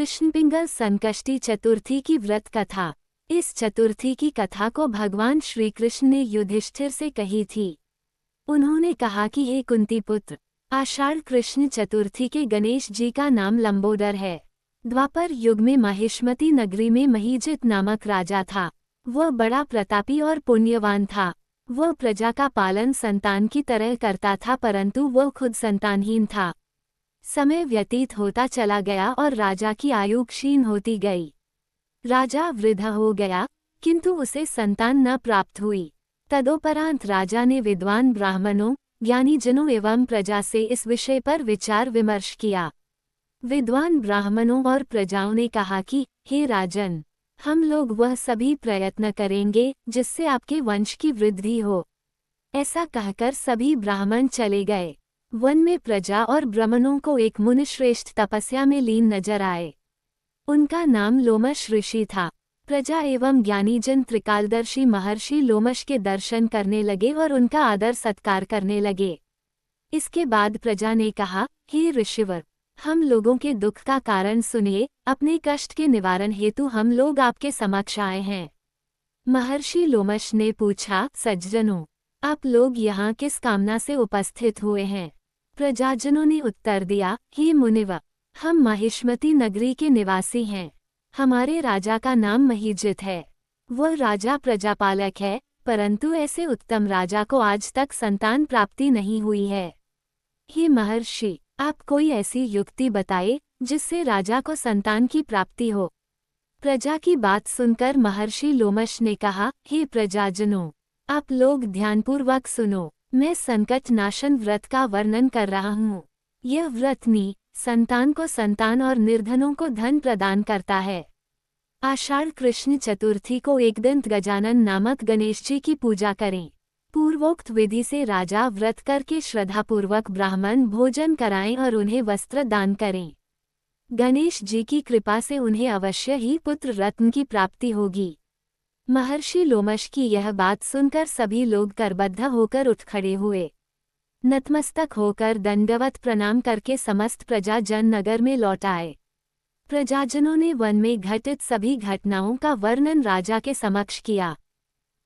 कृष्णपिंगल संकष्टी चतुर्थी की व्रत कथा। इस चतुर्थी की कथा को भगवान श्री कृष्ण ने युधिष्ठिर से कही थी। उन्होंने कहा कि हे कुंती पुत्र, आषाढ़ कृष्ण चतुर्थी के गणेश जी का नाम लंबोदर है। द्वापर युग में महिष्मती नगरी में महीजित नामक राजा था। वह बड़ा प्रतापी और पुण्यवान था। वह प्रजा का पालन संतान की तरह करता था, परंतु वह खुद संतानहीन था। समय व्यतीत होता चला गया और राजा की आयु क्षीण होती गई। राजा वृद्ध हो गया, किंतु उसे संतान न प्राप्त हुई। तदोपरांत राजा ने विद्वान ब्राह्मणों, ज्ञानीजनों एवं प्रजा से इस विषय पर विचार विमर्श किया। विद्वान ब्राह्मणों और प्रजाओं ने कहा कि हे राजन, हम लोग वह सभी प्रयत्न करेंगे जिससे आपके वंश की वृद्धि हो। ऐसा कहकर सभी ब्राह्मण चले गए। वन में प्रजा और ब्राह्मणों को एक मुनिश्रेष्ठ तपस्या में लीन नजर आए। उनका नाम लोमश ऋषि था। प्रजा एवं ज्ञानीजन त्रिकालदर्शी महर्षि लोमश के दर्शन करने लगे और उनका आदर सत्कार करने लगे। इसके बाद प्रजा ने कहा, हे ऋषिवर, हम लोगों के दुख का कारण सुनिए। अपने कष्ट के निवारण हेतु हम लोग आपके समक्ष आए हैं। महर्षि लोमश ने पूछा, सज्जनों, आप लोग यहाँ किस कामना से उपस्थित हुए हैं? प्रजाजनों ने उत्तर दिया, हे मुनिवर, हम महिष्मती नगरी के निवासी हैं। हमारे राजा का नाम महीजित है। वह राजा प्रजापालक है, परंतु ऐसे उत्तम राजा को आज तक संतान प्राप्ति नहीं हुई है। हे महर्षि, आप कोई ऐसी युक्ति बताए जिससे राजा को संतान की प्राप्ति हो। प्रजा की बात सुनकर महर्षि लोमश ने कहा, हे प्रजाजनों, आप लोग ध्यानपूर्वक सुनो। मैं संकट नाशन व्रत का वर्णन कर रहा हूँ। यह व्रत संतान को संतान और निर्धनों को धन प्रदान करता है। आषाढ़ कृष्ण चतुर्थी को एकदंत गजानन नामक गणेश जी की पूजा करें। पूर्वोक्त विधि से राजा व्रत करके श्रद्धापूर्वक ब्राह्मण भोजन कराएं और उन्हें वस्त्र दान करें। गणेश जी की कृपा से उन्हें अवश्य ही पुत्र रत्न की प्राप्ति होगी। महर्षि लोमश की यह बात सुनकर सभी लोग करबद्ध होकर उठ खड़े हुए। नतमस्तक होकर दंडवत प्रणाम करके समस्त प्रजाजन नगर में लौट आए। प्रजाजनों ने वन में घटित सभी घटनाओं का वर्णन राजा के समक्ष किया।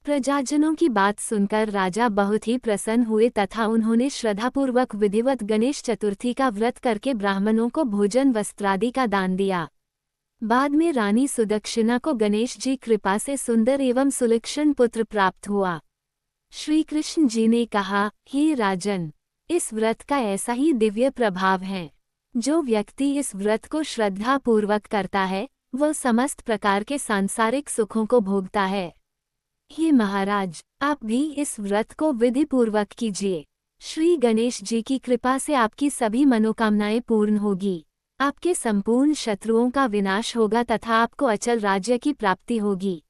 प्रजाजनों की बात सुनकर राजा बहुत ही प्रसन्न हुए तथा उन्होंने श्रद्धापूर्वक विधिवत गणेश चतुर्थी का व्रत करके ब्राह्मणों को भोजन वस्त्रादि का दान दिया। बाद में रानी सुदक्षिणा को गणेश जी कृपा से सुंदर एवं सुलक्षण पुत्र प्राप्त हुआ। श्री कृष्ण जी ने कहा, हे राजन, इस व्रत का ऐसा ही दिव्य प्रभाव है। जो व्यक्ति इस व्रत को श्रद्धा पूर्वक करता है, वह समस्त प्रकार के सांसारिक सुखों को भोगता है। हे महाराज, आप भी इस व्रत को विधि पूर्वक कीजिए। श्री गणेश जी की कृपा से आपकी सभी मनोकामनाएं पूर्ण होगी। आपके संपूर्ण शत्रुओं का विनाश होगा तथा आपको अचल राज्य की प्राप्ति होगी।